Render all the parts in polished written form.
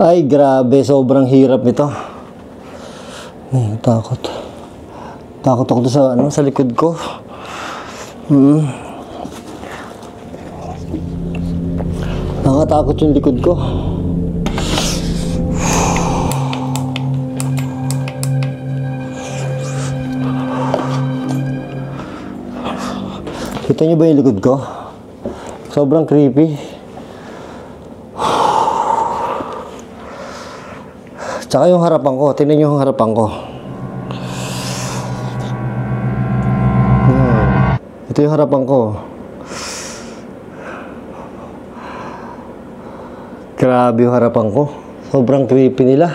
Ay, grabe, sobrang hirap nito. Ay, takot. Takot ako sa sa likod ko. Nakatakot yung likod ko. Kita niyo ba yung likod ko? Sobrang creepy. Tsaka yung harapan ko, tingnan nyo yung harapan ko. Ito yung harapan ko. Grabe yung harapan ko. Sobrang creepy nila.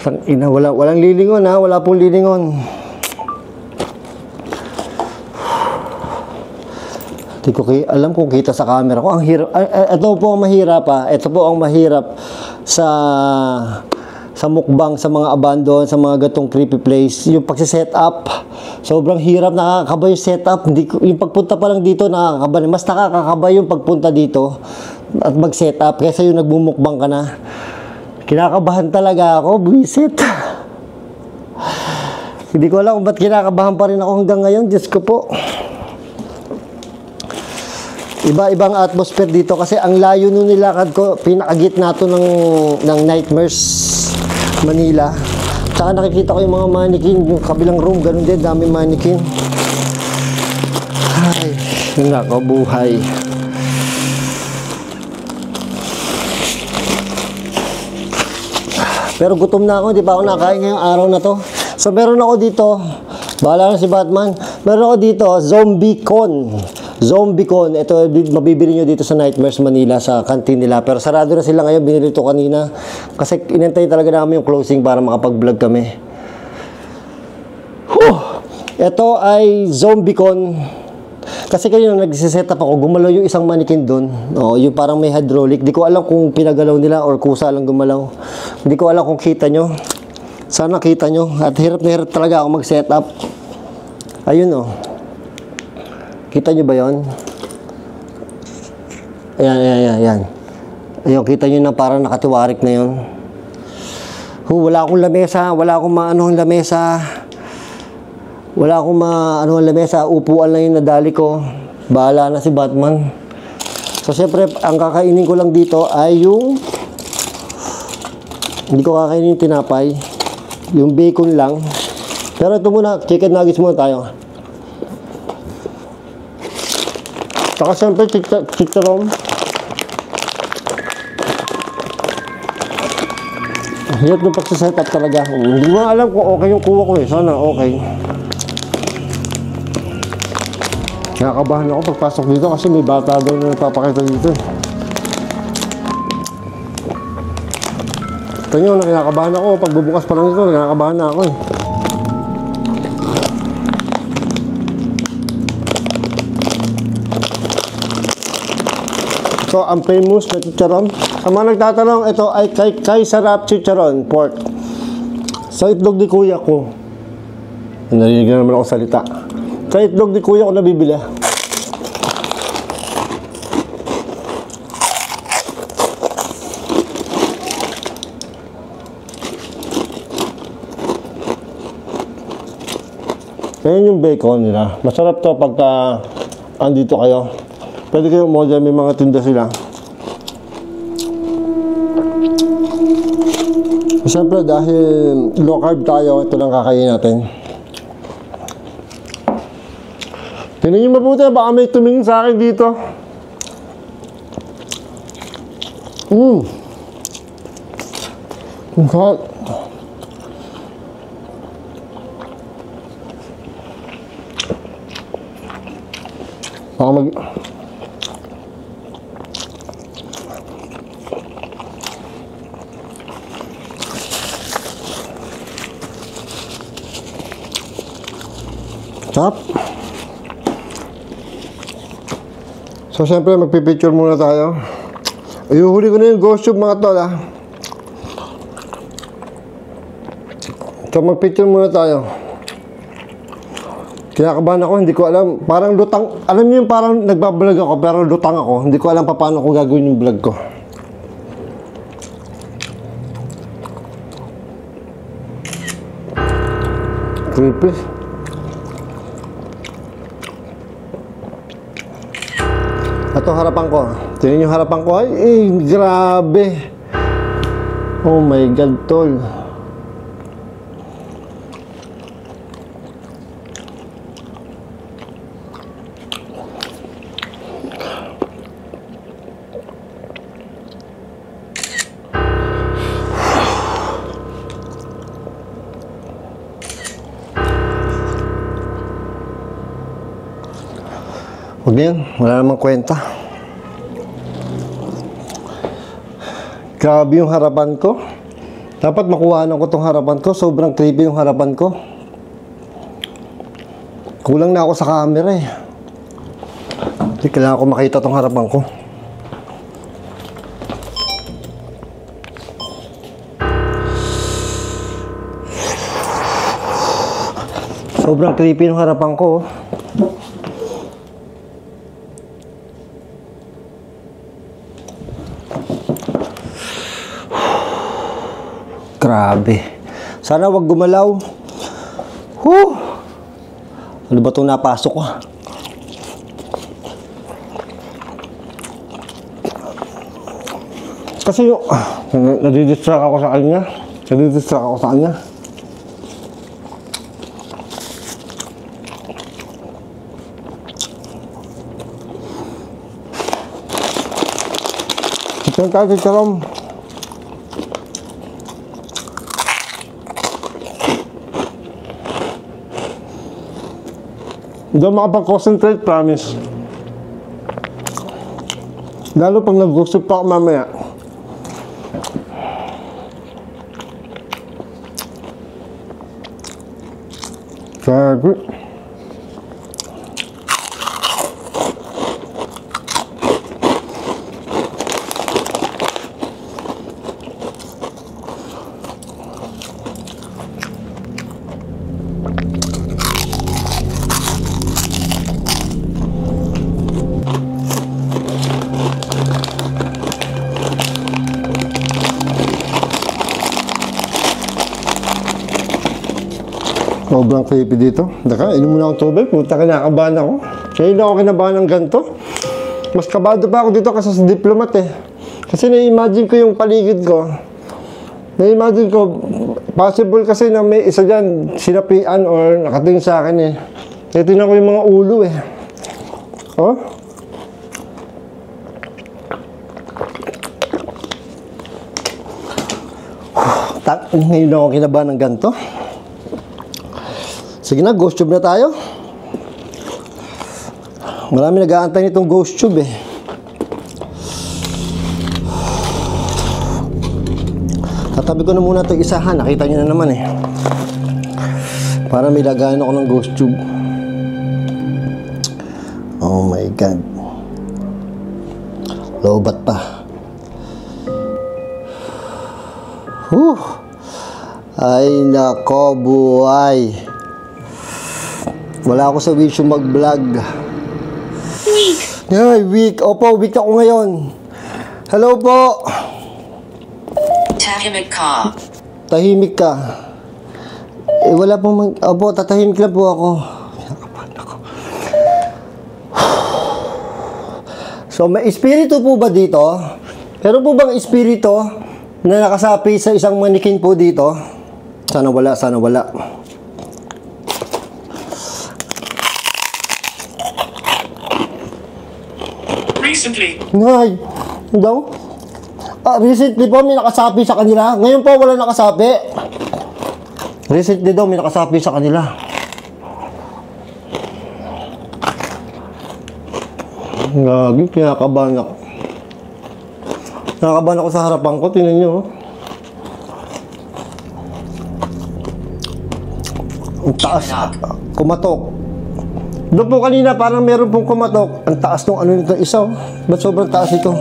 Walang lilingon ha, wala pong lilingon. Hindi ko alam kung kita sa camera ko. Ang hirap. Ito po ang mahirap pa. Ito po ang mahirap sa mukbang, sa mga abandon, sa mga gatong creepy place. Yung pagsiset up, sobrang hirap, nakakakaba yung setup. Yung pagpunta pa lang dito, nakakakaba. Mas nakakakaba yung pagpunta dito at mag-set up kaysa yung nagbumukbang ka na. Kinakabahan talaga ako, buwisit. Hindi ko alam kung ba't kinakabahan pa rin ako hanggang ngayon. Diyos ko po. Iba-ibang atmosphere dito kasi ang layo nung nilakad ko, pinakagitna to ng Nightmares Manila. Tsaka nakikita ko yung mga mannequin, yung kabilang room, ganun din, daming mannequin. Ay, nako, buhay. Pero gutom na ako, di pa ako nakain ngayong araw na to. So meron ako dito, bahala na si Batman, meron ako dito, Zombie Con. Ito mabibili nyo dito sa Nightmares Manila sa kantin nila. Pero sarado na sila ngayon, binili ito kanina. Kasi inantay talaga namin yung closing para makapag-vlog kami. Ito ay Zombicon. Kasi kayo na nagsiset up ako, gumalaw yung isang mannequin doon. Yung parang may hydraulic. Di ko alam kung pinagalaw nila or kusa lang gumalaw. Hindi ko alam kung kita nyo. Sana kita nyo. At hirap na hirap talaga ako mag-set up. Ayun Kita nyo ba yun? Ayan. Ayun, kita nyo na parang nakatiwarik na yun. Wala akong lamesa. Wala akong maanohang lamesa. Wala akong maanohang lamesa. Upuan lang yung nadali ko. Bahala na si Batman. So, syempre, ang kakainin ko lang dito ay yung... Hindi ko kakainin yung tinapay. Yung bacon lang. Pero ito muna, chicken nuggets muna tayo. Saka siyempre, chicharon. Hirap ng pagsaset up talaga. Hindi mo alam kung okay yung kuha ko Sana okay. Nakakabahan ako pagpasok dito kasi may bata daw na nagpapakita dito. Ito nyo, nakakabahan ako. Pagbubukas pa lang ito, nakakabahan na ako So, ang famous na chicharon. Sa mga nagtatanong, ito ay kay Sarap Chicharon Pork. Sa itlog ni kuya ko. Narinig na naman ako salita. Sa itlog ni kuya ko nabibili. Ayan yung bacon nila. Masarap to pagka andito kayo. Pwede kayo umorder, may mga tinda sila. Siyempre dahil low carb tayo, ito lang kakain natin. Tingnan niyo mabuti, baka may tumingin sa akin dito. Ang sarap. Baka mag... Sarap. So, siyempre, magpipicture muna tayo. Ayuhuli ko na yung ghost tube, mga tol, ha. So, magpicture muna tayo. Kinakabahan ako, hindi ko alam. Parang lutang. Alam niyo yung parang nagbablog ako, pero lutang ako. Hindi ko alam pa paano ko gagawin yung vlog ko. Creepy. Ito harapan ko. Tingnan yung harapan ko. Ay, grabe. Oh my God, tol. Huwag na yan, wala namang kwenta. Grabe yung harapan ko. Dapat makuhanan ko tong harapan ko. Sobrang creepy yung harapan ko. Kulang na ako sa camera eh. Hindi, kailangan ko makita tong harapan ko. Sobrang creepy yung harapan ko. Grabe. Sana wag gumalaw. Ano ba itong napasok ko? Kasi yung... nadidistract ako sa kanya. Ito tayo, Charom. Hindi ako makapag-concentrate, promise. Lalo pag nag-gusto pa ako mamaya. Grabe. Sobrang creepy dito. Daka, inom muna akong tubig. Puta, kinakabahan ako. Kaya hindi ako kinabahan ng ganito. Mas kabado pa ako dito kasi sa diplomat eh. Kasi na-imagine ko yung paligid ko. Na-imagine ko, possible kasi na may isa dyan sinapian or nakatingin sa akin eh. Kaya tingnan ko yung mga ulo eh. Oh? Ngayon ako kinabahan ng ganito. Sige na, ghost tube na tayo. Marami nag-aantay nitong ghost tube eh. Tatabi ko na muna itong isahan. Nakita nyo na naman eh. Para may lagayan ako ng ghost tube. Oh my God. Lobat pa. Ay nako buhay. Wala ako sa wish yung mag-vlog. Ay, week. Opo, week ako ngayon. Hello po. Tahimik ka. Tahimik ka. Eh, wala pong Opo, tatahimik lang po ako. So, may espiritu po ba dito? Pero po bang espiritu na nakasapi sa isang manikin po dito? Sana wala, sana wala. recently. Nay, daw? Recently po may nakasapi sa kanila. Ngayon po wala nakasapi. Recently daw may nakasapi sa kanila. Gagi, kinakabahan ako. Nakakabahan ako sa harapan ko. Tingnan nyo. Ang taas. Kumatok. Doon po kanina parang meron pong kumatok. Ang taas nung ano nito isa. Ba't sobrang taas ito?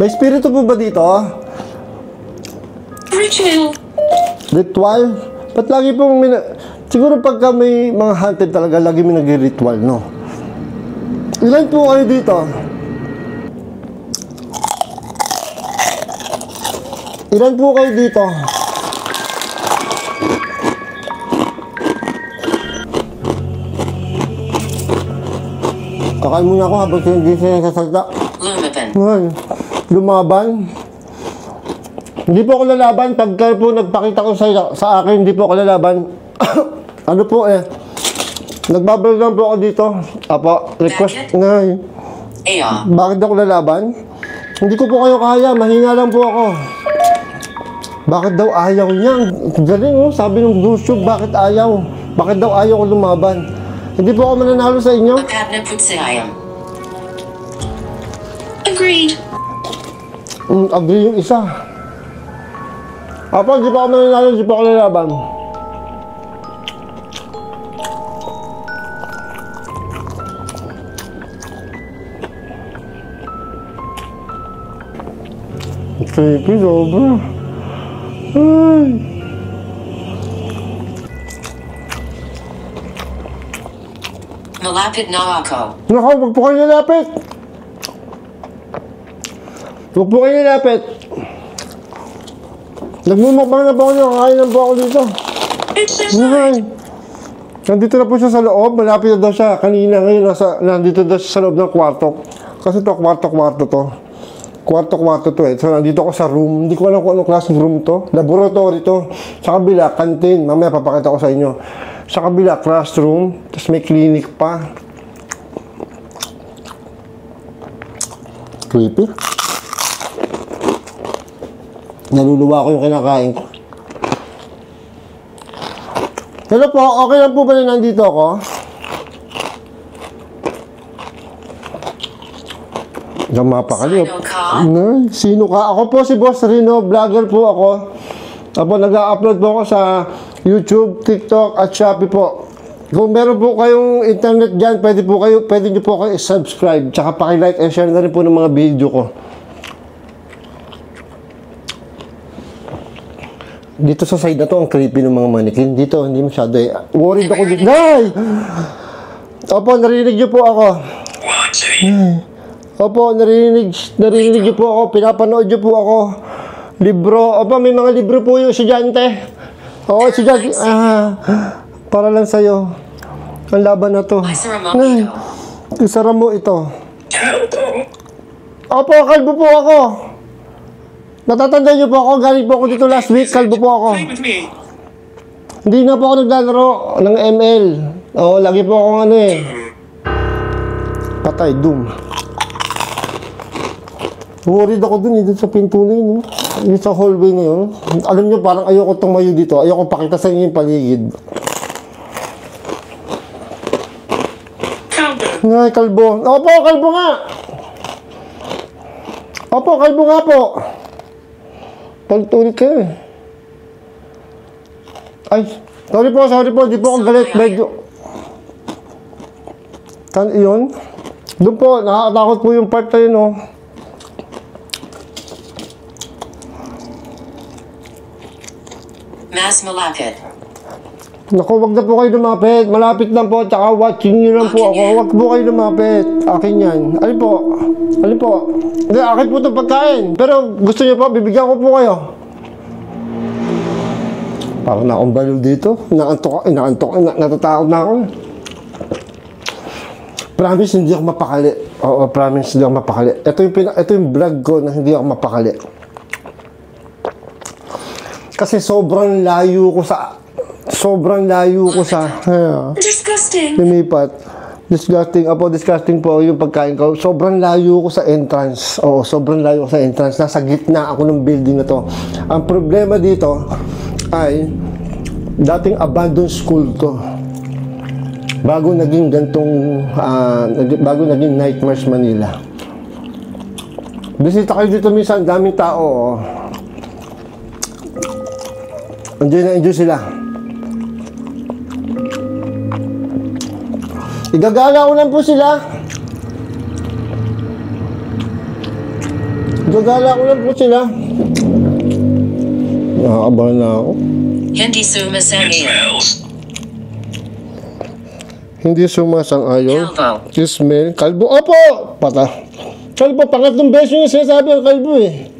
May espiritu po ba dito? Ritual. Ritual? Ba't lagi pong siguro pagka may mga haunted talaga, lagi may nag-ritual, no? Ilan po kayo dito? Ilan po kayo dito? Kakain muna ako habang hindi siya sasalita. Lumaban. Ay, lumaban. Hindi po ako lalaban. Pagka po nagpakita ko sa akin, hindi po ako lalaban. Ano po nagbablog lang po ako dito. Apo, request. Ngay. Bakit ako lalaban? Hindi ko po kayo kaya. Mahina lang po ako. Bakit daw ayaw niya? Galing, oh. Sabi ng YouTube, bakit ayaw? Bakit daw ayaw ko lumaban? Hindi po ako mananalo sa inyo. Agreed. Agree yung isa. Apo, hindi pa ako mananalo, hindi pa ako lalaban. Creepy, sobra. Ay. Malapit na ako. Nako, wag po kayo nalapit. Wag po kayo nalapit. Nagmumukbang na po ako nyo. Kakain na po ako dito. Ay. Nandito na po siya sa loob. Malapit na daw siya. Kanina ngayon nandito daw siya sa loob ng kwarto. Kasi to kwarto-kwarto to. Kwarto-kwarto to So nandito ako sa room. Hindi ko alam kung anong class room to. Laboratory to. Sa kabila, canteen. Mamaya papakita ko sa inyo. Sa kabila, classroom. Tapos may clinic pa. Creepy. Naluluwa ko yung kinakain ko. Hello po, okay lang po ba na nandito ako? Mapakali. Sino ka? Ako po si Boss Rino, vlogger po ako. Apo, nag-upload po ako sa YouTube, TikTok at Shopee po. Kung meron po kayong internet dyan, pwede nyo po kayo subscribe. Tsaka paki-like and share na rin po ng mga video ko. Dito sa side na to, ang creepy ng mga mannequin. Dito, hindi masyado worried ako dito. Nay! Opo, narinig nyo po ako. Opo, narinig nyo po ako. Pinapanood nyo po ako. Libro. Opo, may mga libro po yung estudyante. Oo, estudyante. Para lang sa'yo. Ang laban na to. Nay, isara mo ito. Opo, kalbo po ako. Natatanda niyo po ako, galing po ako dito last week, kalbo po ako. Hindi na po ako naglalaro ng ML. Oo, lagi po akong patay, doom. Worried ako dun, dun sa pinto na yun. Yung sa hallway na yun. Alam niyo, parang ayoko tumayo dito. Ayoko pakita sa inyo yung paligid. Ngay, kalbo. Opo, kalbo nga. Opo, kalbo nga po. Pagtulit kayo Ay, sorry po, di po ako galit, medyo. Iyon? Doon po, nakakatakot po yung part na yun, oh. Mas malapit. Naku, wag na po kayo lumapit. Malapit lang po, tsaka watching nyo lang po ako. Wag po kayo lumapit. Akin yan. Alin po? Hindi, akin po itong pagkain. Pero gusto nyo po, bibigyan ko po kayo. Parang na akong baliw dito. Natatakot na ako. Promise, hindi ako mapakali. Oo, promise, hindi ako mapakali. Ito yung vlog ko na hindi ako mapakali. Kasi sobrang layo ko sa sobrang layo ko sa Disgusting. lumipat. Disgusting po yung pagkain ko. Sobrang layo ko sa entrance. Oo, sobrang layo ko sa entrance. Nasa gitna ako ng building na to. Ang problema dito ay dating abandoned school to. Bago naging bago naging Nightmares Manila. Bisita kayo dito minsan, daming tao. Oh. Enjoy na enjoy sila. Igagala ko lang po sila. Nakakabahan na ako. Hindi sumasangin. Hindi sumasang-ayon. Kalbo. Ismail. Kalbo. Opo! Kalbo. Pangatlong beses yung sinasabi ang kalbo eh.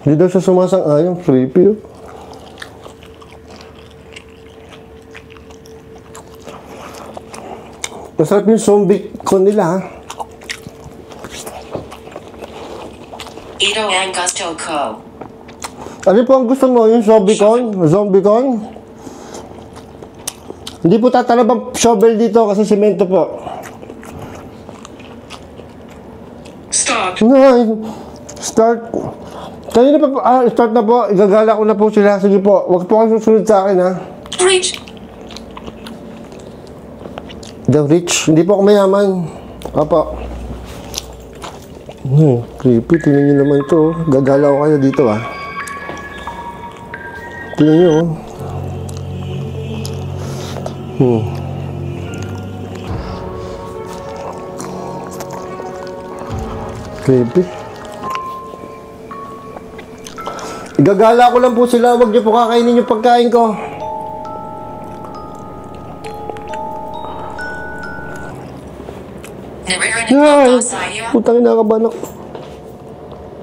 Hindi daw siya sumasang-ayon. Creepy oh. Masarap yung zombie con nila ha. Ito ang gusto ko. Ano po ang gusto mo? Yung zombie con? Zombie con? Hindi po tatalabang shovel dito kasi simento po. Start. Start. Kanina pa po. Start na po. Igagala ko na po sila. Sige po. Huwag po kayo susunod sa akin ha. Reach. The rich. Hindi po ako mayaman. Opo. Creepy. Tingnan nyo naman to. Gagala ko kayo dito ah. Tingnan nyo oh. Creepy. Igagala ko lang po sila. Huwag nyo po kakainin yung pagkain ko. Ay, putang ina ka ba na?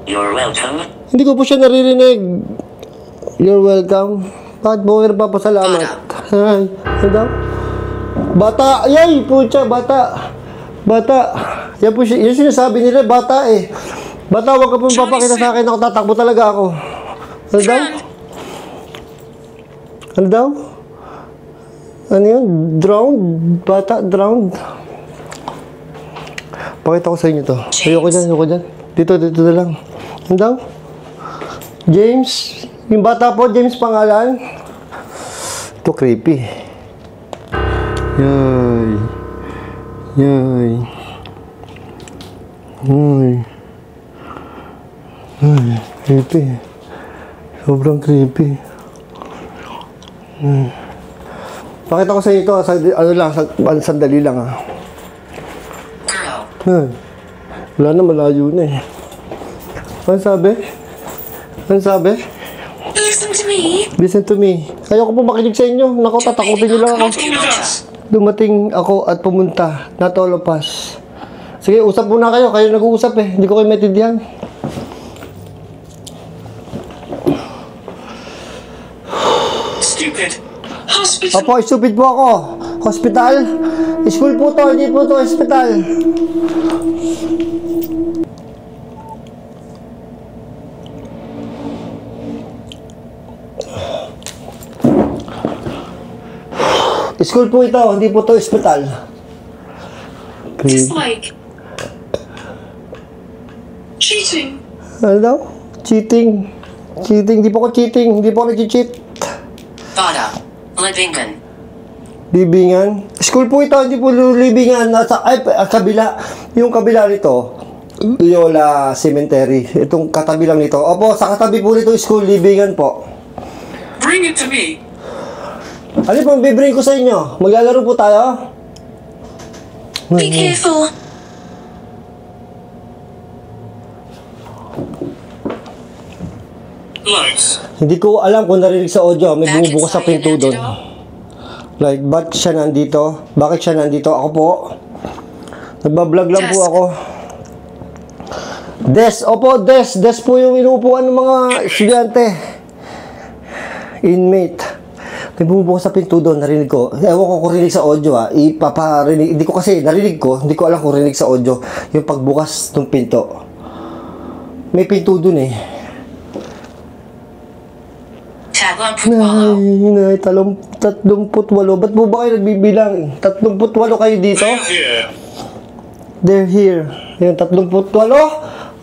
You're welcome. Hindi ko po siya naririnig. You're welcome. Bakit mo nagpapasalamat? Ay, ano daw? Bata! Ay, putya, bata! Bata! Yan po siya, yan sinasabi nila, bata eh. Bata, huwag ka pong papakita sa akin ako, tatakbo talaga ako. Ano daw? Ano daw? Ano yun? Drowned? Bata, drowned? Pakita ko sa inyo to. Ayoko dyan. Dito na lang. Ano daw? James? Yung bata po, James pangalan? Ito creepy. Yay. Creepy. Sobrang creepy. Pakita ko sa inyo to. Sandali lang ah. Wala na, malayo na eh. Ano sabi? Listen to me. Ayaw ko po makinig sa inyo. Naku, tatakutin nyo lang ako. Dumating ako at pumunta. Not all of us. Sige, usap muna kayo. Kayo nag-uusap eh. Hindi ko kayo maintindihan. Stupid. Hospital. Opo, stupid po ako. Hospital? School po to, hindi po to hospital. School po ito, hindi po to hospital. Dislike. Cheating. Ano daw? Cheating. Hindi po ako cheating. Hindi po ako nag-cheat. Bada. Libingan. Libingan? School po ito, hindi po libingan. Kabila. Yung kabila nito, Loyola Cemetery. Itong katabi lang nito. Opo, sa katabi po nito, school, libingan po. Bring it to me. Ano pong bibring ko sa inyo? Maglalaro po tayo? Be careful. Lights. Hindi ko alam kung narinig sa audio. May bumubukas sa pinto doon. Like, bakit siya nandito? Ako po. Nagbablog lang po ako. Desk po yung inuupuan ng mga estudyante. Inmate. May bumubukas sa pinto doon, narinig ko. Ewan ko kung rinig sa audio ipaparinig. Hindi ko kasi narinig ko, hindi ko alam kung rinig sa audio. Yung pagbukas ng pinto. May pinto doon eh. Tatlong putwalo. Nay, 38. Ba't po ba kayo nagbibilang? 38 kayo dito? They're here. Yung 38.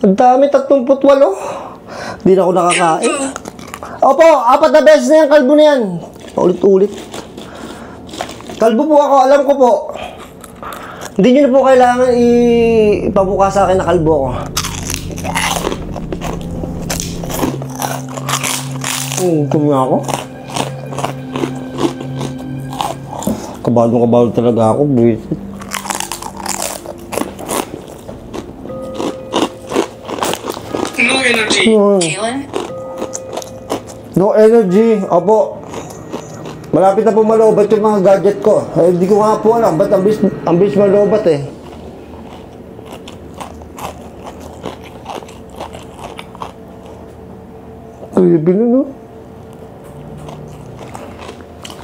Ang dami, 38. Hindi na ako nakakain. Opo, 4 na beses na yan, kalbo na yan. Paulit-ulit. Kalbo po ako, alam ko po. Hindi nyo na po kailangan ipabuka sa akin na kalbo ko. Kung ako. Kabalo talaga ako, buwisit. No energy. Kaylin? No energy. Opo. Malapit na po malobat yung mga gadget ko. Eh, hindi ko nga po alam. Ba't ang bilis malobat eh? Ay, no?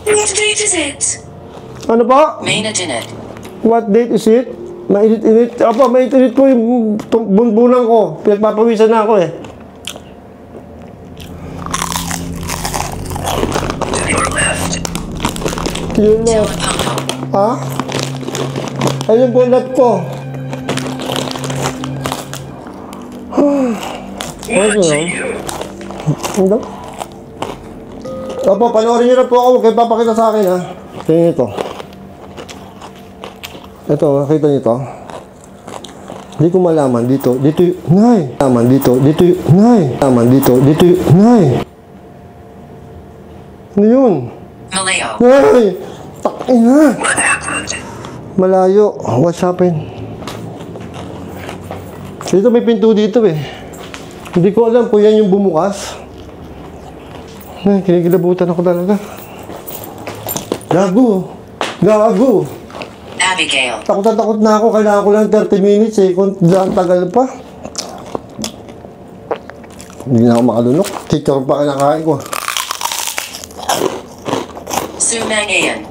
What date is it? Ano po? Main Janet. What date is it? Mainit-init. Opo, mainit-init po yung bunbunan ko. Pinagpapawisan na ako eh. Yun na. Ha? Ayun po lap ko. Ano? Ano? Opo, panoorin nyo na po ako. Huwag kayo papakita sa akin ha. Tingnan ito. Ito, nakita nyo ito. Hindi ko malaman dito. Dito yung... Nay! Malaman dito. Dito yung... Nay! Malaman dito. Dito yung... Nay! Ano yun? Malayo. Nay! Takina! Malayo. What's happened? Dito may pinto dito eh. Hindi ko alam kung yan yung bumukas. Ay, kinikilabutan ako talaga. Gago! Gago! Abigail. Takot na takot na ako. Kailangan ko lang 30 minutes eh. Kung daan tagal pa. Hindi na ako makalunok. Chicharon pa kinakain ko. Sumangayan.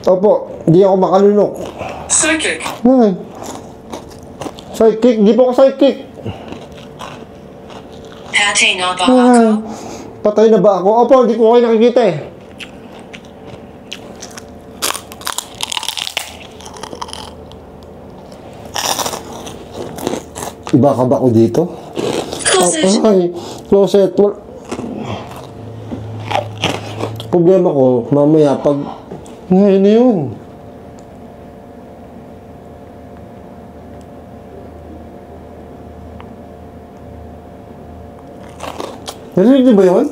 Opo, hindi ako makalunok. Psychic. Ay. Psychic? Di po ako psychic. Pate na ba Ay. ako? Patay na ba ako? Opo, hindi ko kayo nakikita eh. Iba ka ba ako dito? Closet. Ay, closet. Problema ko, mamaya pag... Ngayon na yun. Narinig niyo ba yun?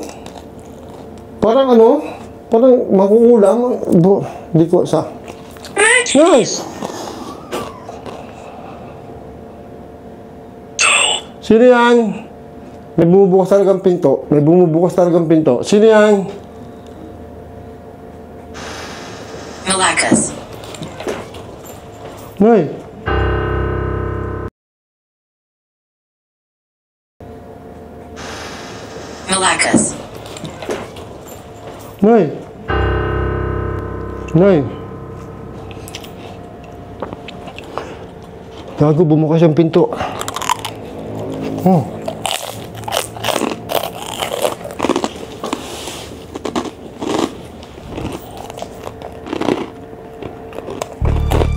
Parang ano? Parang makukulang. Di ko sa... Nice! Sino yan? May bumubukas talagang pinto. May bumubukas talagang pinto. Sino yan? Malakas. Nay. Malakas. Nay. Nay. Gago, bumukas yung pinto. Oh.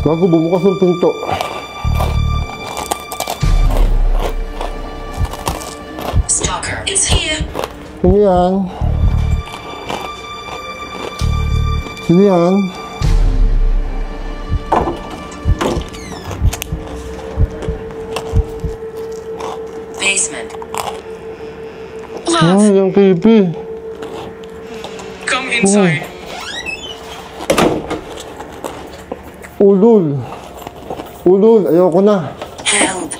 Gago, bumukas yung pinto. Stalker is here. Sino yan? Sino yan? Basement. Ay, Love. yung pipi. Come inside. Ulul. Ulul, ayoko na. Help.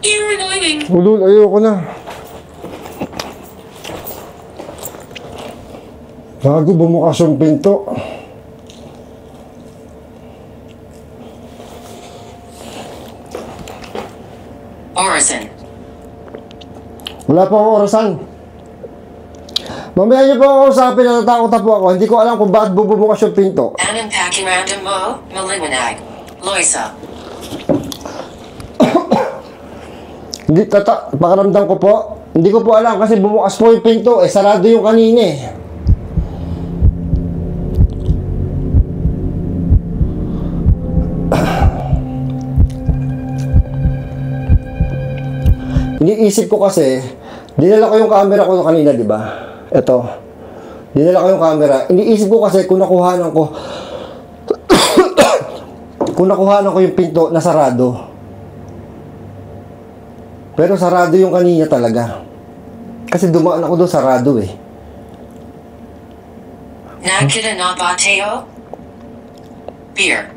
You're annoying. Ulul, ayoko na. Gago, bumukas yung pinto. Orison. Wala pa akong orasan. Mamaya niyo po ako usapin, natatakot na po ako. Hindi ko alam kung bakit bumubukas yung pinto. Anong packing random mo? Maliwanag. Loisa. Hindi, pakiramdam ko po, Hindi ko po alam kasi bumukas po yung pinto. Sarado yung kanina eh. Iniisip ko kasi, dinala ko yung camera ko kanina, di ba? Ito. Dinala ko yung camera. Iniisip ko kasi kung nakuhanan ko yung pinto na sarado. Pero sarado yung kanina talaga. Kasi dumaan ako doon sarado eh. Nakita na ba tayo? Beer.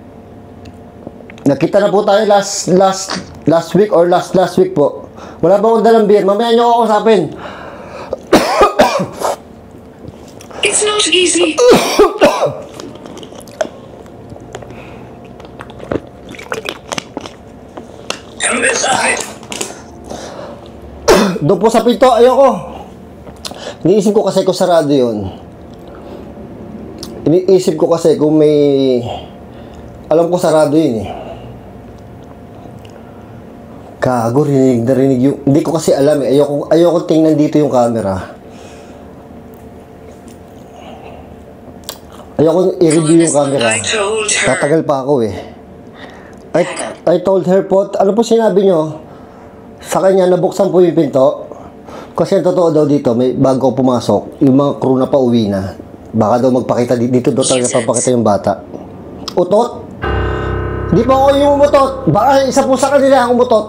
Nakita na po tayo last week or last week po. Wala ba akong dalang beer? Mamaya nyo ako usapin. It's not easy. Come inside. Doon po sa pinto, ayoko. Iniisip ko kasi kung sarado yun. Iniisip ko kasi kung may... Alam ko sarado yun eh. Gago, rinig na rinig yung... Hindi ko kasi alam eh. Ayoko tingnan dito yung camera. Ayoko i-review yung camera. Tatagal pa ako eh. I told her po, ano po sinabi nyo? Sa kanya, nabuksan po yung pinto. Kasi ang totoo daw dito, may bago pumasok, yung mga crew na pauwi na. Baka daw magpakita dito daw talaga papakita yung bata. Utot? Hindi pa ako yung umutot. Baka isa po sa kanila ang umutot.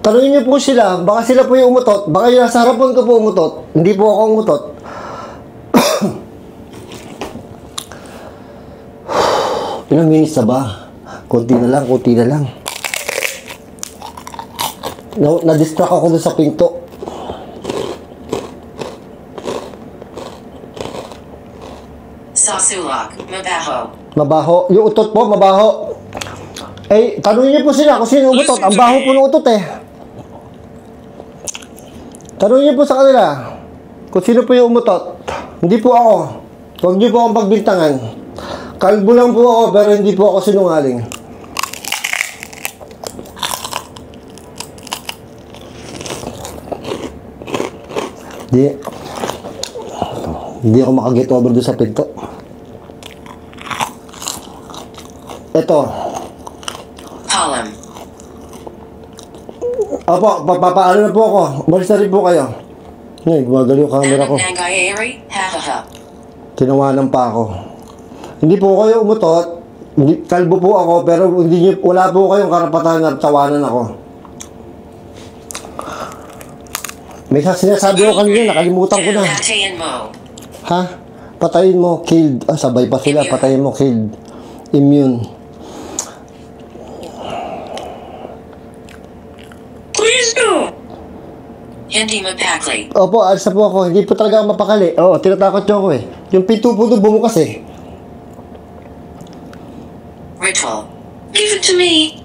Tanungin niyo po sila, baka sila po yung umutot. Baka yung nasa harapan ko po umutot. Hindi po ako umutot. Ilang minutes na ba? Kunti na lang. Na-distract ako doon sa pinto. Sasulak, mabaho. Mabaho. Yung utot po, mabaho. Eh, tanungin niyo po sila kung sino yung utot. Ang baho po ng utot eh. Tanungin niyo po sa kanila kung sino po yung umutot. Hindi po ako. Huwag niyo po akong pagbintangan. Kalbo lang po ako pero hindi po ako sinungaling. Hindi ako makaget over doon sa pinto. Ito. Column. Opo, papaano na po ako. Umalis na rin po kayo. Ngayon, gumagalaw yung camera ko. Nangayari, ha. Tinawanan pa ako. Hindi po kayo umutot. Kalbo po ako, pero wala po kayong karapatan na tawanan ako. May sinasabi ko kanina, nakalimutan ko na. Patayin mo. Ha? Patayin mo, killed. Sabay pa sila, patayin mo, killed. Immune. Please go. Hindi mapakali. Opo, alis na po ako. Hindi po talaga ako mapakali. Oo, tinatakot nyo ako eh. Yung pinto po doon bumukas eh. Ritual. Give it to me.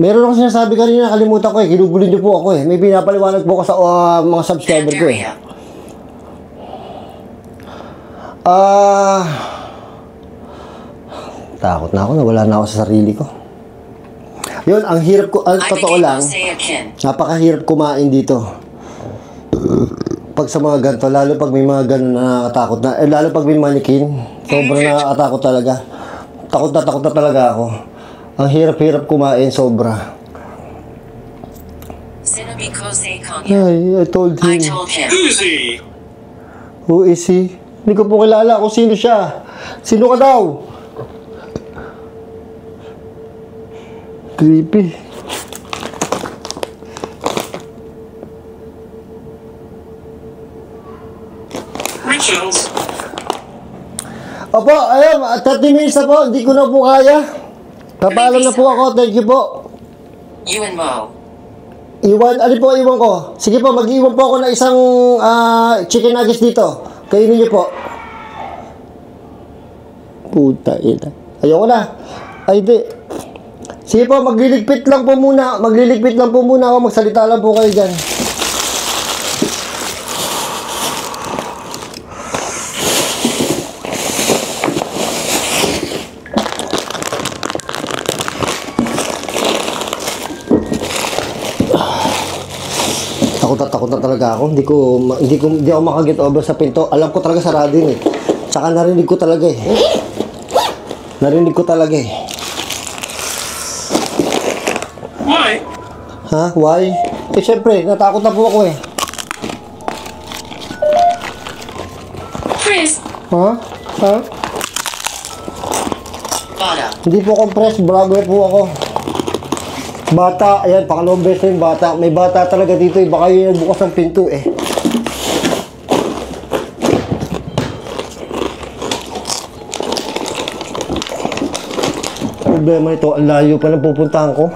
Meron ako sinasabi kanina, nakalimutan ko eh. Kinugulin nyo po ako eh. May pinapaliwanag po ako sa mga subscriber ko eh. Takot na ako, nawala na ako sa sarili ko. Yun, ang hirap ko, ang totoo lang, napakahirap kumain dito. Pag sa mga ganito, lalo pag may mga ganun na nakakatakot na, lalo pag may manikin, sobrang nakakatakot talaga. Takot na talaga ako. Ang hirap-hirap kumain, sobra. Ay, I told him. Who is he? Who is he? Hindi ko po kilala kung sino siya. Sino ka daw? Creepy. Rituals. Opo, ayun, 30 minutes na po. Hindi ko na po kaya. Papaalam na po ako. Thank you po. You and Mo. Ano po iwan ko? Sige po, mag-iwan po ako ng isang chicken nuggets dito. Kainin niyo po. Puta ina. Ayoko na. Ay, di. Sige po, magliligpit lang po muna. Magliligpit lang po muna ako. Magsalita lang po kayo dyan. takot na talaga ako. Hindi ako makaget over sa pinto. Alam ko talaga sarado yun eh. Tsaka narinig ko talaga eh. Why? Ha? Why? Eh, syempre, natakot na po ako eh. Chris, Ha? Ha? bottom. Hindi po compress, vlogger po ako. Bata, ayan, pangalawang beses na yung bata. May bata talaga dito eh. Baka yun bukas ng pinto eh. Problema nito, ang layo pa ng pupuntahan ko.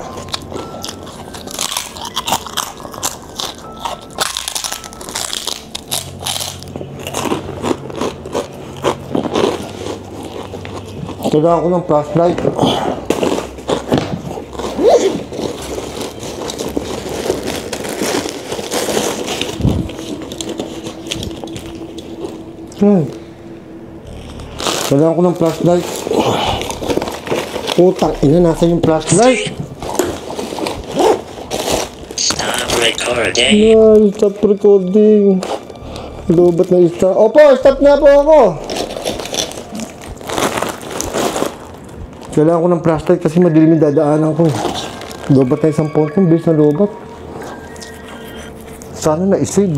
Kailangan ko ng flashlight. Kailangan ko ng flashlight. Putang ina, nasan yung flashlight? Stop recording. Ay, stop recording. Lobat na stop. Opo, stop na po ako. Kailangan ko ng flashlight kasi madilim yung dadaanan ko. Lobat na isang phone ko, bilis na lobat. Sana na-save.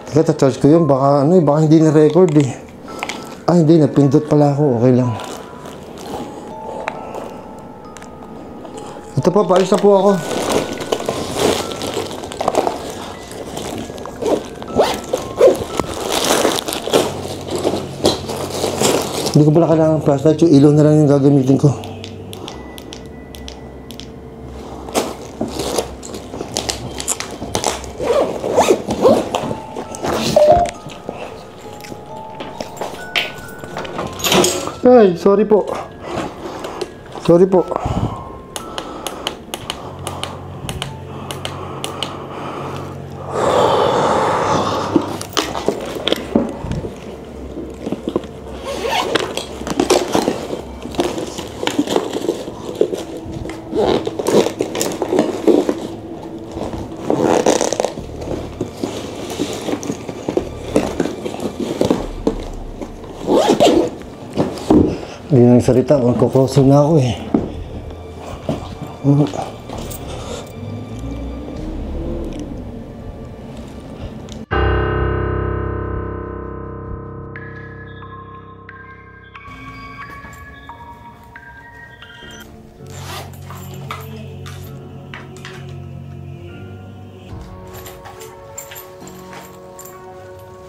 Teka, ta-charge ko yun. Baka hindi na-record eh. Ah, hindi. Napindot pala ako. Okay lang. Ito po, paalis na po ako. Hindi ko pala kailangan ng flashlight. Yung ilaw na lang yung gagamitin ko. Ay, sorry po. Sorry po. Hindi na nagsalita, magkukrossing na ako eh.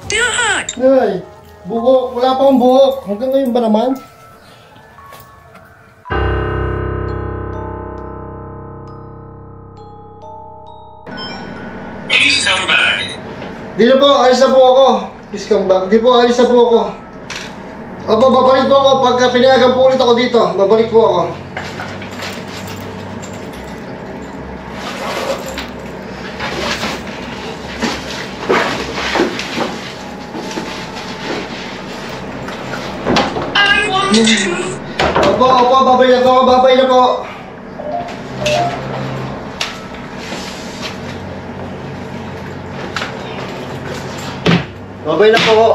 Dude! Ay, buhok. Wala pa akong buhok. Hanggang ngayon ba naman? Please come back. Di na po, alis na po ako. Please come back. Di po, alis na po ako. Opo, babalik po ako. Pagka pinayagan po ulit ako dito, babalik po ako. I want to. Opo, babay na po, babay na po. Babay na po.